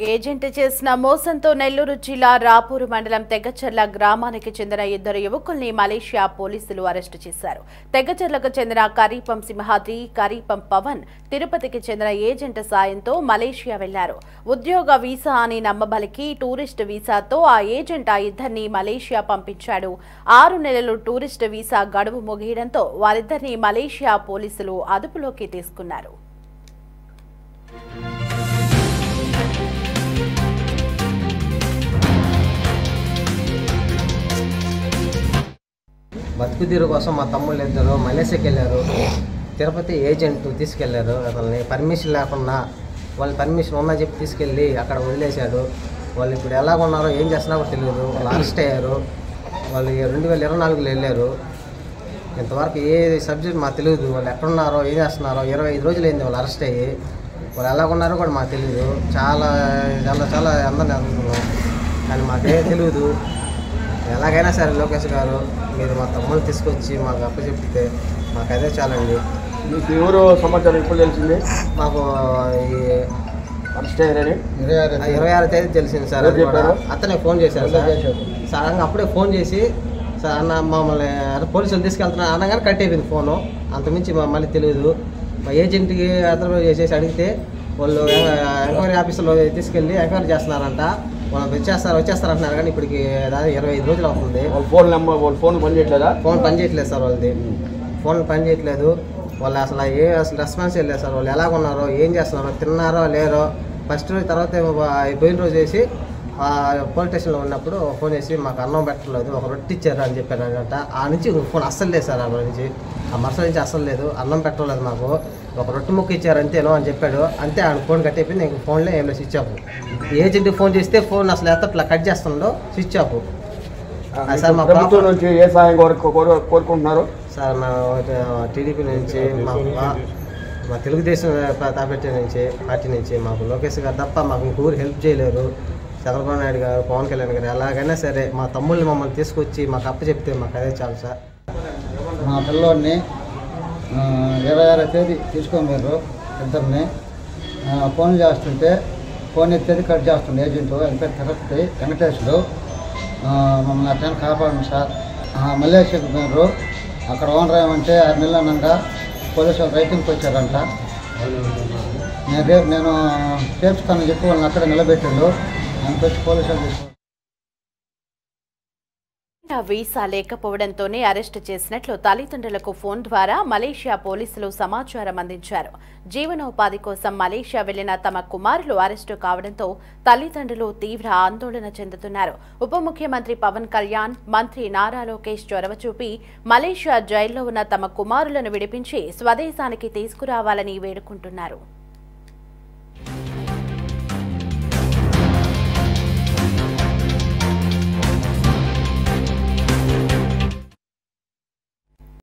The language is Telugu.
ఏజెంట్ చేసిన మోసంతో నెల్లూరు జిల్లా రాపూరు మండలం తెగ్గచెర్ల గ్రామానికి చెందిన ఇద్దరు యువకుల్ని మలేషియా పోలీసులు అరెస్టు చేశారు. తెగ్గచెర్లకు చెందిన కరీపం సింహాద్రి, కరీపం పవన్ తిరుపతికి చెందిన ఏజెంట్ సాయంతో మలేషియా వెళ్లారు. ఉద్యోగ వీసా అని నమ్మబలికి టూరిస్ట్ వీసాతో ఆ ఏజెంట్ ఆ ఇద్దరిని మలేషియా పంపించాడు. 6 నెలలు టూరిస్ట్ వీసా గడువు ముగియడంతో వారిద్దరిని మలేషియా పోలీసులు అదుపులోకి తీసుకున్నారు. బతుకుదీరు కోసం మా తమ్ముళ్ళు ఇద్దరు మలేషియాకి వెళ్ళారు. తిరుపతి ఏజెంట్ తీసుకెళ్లారు. అతన్ని పర్మిషన్ లేకుండా వాళ్ళు పర్మిషన్ ఉన్నా చెప్పి తీసుకెళ్ళి అక్కడ వదిలేశాడు. వాళ్ళు ఇప్పుడు ఎలా ఉన్నారో ఏం చేస్తున్నారో తెలియదు. వాళ్ళు అరెస్ట్ అయ్యారు. వాళ్ళు 2024లో వెళ్ళారు. ఇంతవరకు ఏ సబ్జెక్ట్ మాకు తెలియదు. వాళ్ళు ఎక్కడున్నారో ఏం చేస్తున్నారో 25 రోజులు అయింది వాళ్ళు అరెస్ట్ అయ్యి. వాళ్ళు ఎలా ఉన్నారో కూడా మాకు తెలియదు. చాలా చాలా చాలా అందరిని అనుకున్నాం కానీ మాకే తెలియదు. ఎలాగైనా సరే లోకేష్ గారు మీరు మా తమ్ముళ్ళు తీసుకొచ్చి మాకు అప్పచెప్పితే మాకు అదే చాలండి. మీకు ఎవరు సమాచారం ఎప్పుడు తెలిసింది? మాకు ఈ అరెస్ట్ అయ్యారని 26వ తేదీ తెలిసింది సార్. అతనే ఫోన్ చేశారు సార్. సడన్గా అప్పుడే ఫోన్ చేసి సార్ అన్న మమ్మల్ని పోలీసులు తీసుకెళ్తున్నారు అనగానే కట్ అయిపోయింది ఫోను. అంతమించి మళ్ళీ తెలియదు. మా ఏజెంట్కి అతను చేసేసి అడిగితే వాళ్ళు ఎంక్వైరీ ఆఫీసులో తీసుకెళ్ళి ఎంక్వైరీ చేస్తున్నారంట. వాళ్ళు వచ్చేస్తారు అంటున్నారు కానీ ఇప్పటికి దాదాపు 25 రోజులు అవుతుంది. వాళ్ళ ఫోన్ పనిచేయట్లేదా? ఫోన్ పనిచేయట్లేదు సార్. వాళ్ళది ఫోన్ పనిచేయట్లేదు. వాళ్ళు అసలు రెస్పాన్స్ లేదు సార్. వాళ్ళు ఎలాగున్నారో ఏం చేస్తున్నారో తిన్నారో లేరో ఫస్ట్ రోజు తర్వాత పోయిన రోజు వేసి పోలీస్ స్టేషన్లో ఉన్నప్పుడు ఫోన్ చేసి మాకు అన్నం పెట్టలేదు, ఒక రొట్టె ఇచ్చారు అని చెప్పారంట. ఆ నుంచి ఫోన్ అస్సలు లేదు సార్. ఆ నుంచి ఆ మరుసటి నుంచి అస్సలు లేదు, అన్నం పెట్టలేదు, మాకు ఒక రొట్టె ముక్క ఇచ్చారు అంతేనో అని చెప్పాడు. అంతే ఆయన ఫోన్ కట్ అయిపోయింది. ఇంక ఫోన్లో ఏం లేదు, స్విచ్ ఆఫ్. ఏజెంట్కి ఫోన్ చేస్తే ఫోన్ అసలు ఎత్తట్లా, కట్ చేస్తుండో స్విచ్ ఆఫ్. సార్ మా ప్రభుత్వం నుంచి ఏ సాయం కోరుకుంటున్నారు? సార్ మా టీడీపీ నుంచి మా తెలుగుదేశం పార్టీ నుంచి మాకు లోకేష్ గారు తప్ప మాకు ఇంకొకరు హెల్ప్ చేయలేరు. చంద్రబాబు నాయుడు గారు, పవన్ కళ్యాణ్ గారు ఎలాగైనా సరే మా తమ్ముళ్ళని మమ్మల్ని తీసుకొచ్చి మాకు అప్పచెప్తే మాకు అదే చాలు సార్. మా పిల్లోడిని 26వ తేదీ తీసుకోమన్నారు. ఇద్దరిని ఫోన్ చేస్తుంటే ఫోన్ ఎత్తేది కట్ చేస్తుండే ఏజెంట్. ఎంత తిరుపతి వెంకటేశ్వరు మమ్మల్ని అట్లా కాపాడండి సార్. మలేషియాకి పోయినారు. అక్కడ ఓనర్ ఏమంటే 6 నెలలు అనగా పోలీసు వాళ్ళు రైటింగ్కి వచ్చారంట. నేను చేపిస్తానని చెప్పి వాళ్ళని అక్కడ నిలబెట్టాడు. దానికి వచ్చి పోలీసు వాళ్ళు వీసా లేకపోవడంతోనే అరెస్టు చేసినట్లు తల్లిదండ్రులకు ఫోన్ ద్వారా మలేషియా పోలీసులు సమాచారం అందించారు. జీవనోపాధి కోసం మలేషియా వెళ్లిన తమ కుమారులు అరెస్టు కావడంతో తల్లిదండ్రులు తీవ్ర ఆందోళన చెందుతున్నారు. ఉప ముఖ్యమంత్రి పవన్ కళ్యాణ్, మంత్రి నారా లోకేష్ చొరవ చూపి మలేషియా జైల్లో ఉన్న తమ కుమారులను విడిపించి స్వదేశానికి తీసుకురావాలని వేడుకుంటున్నారు.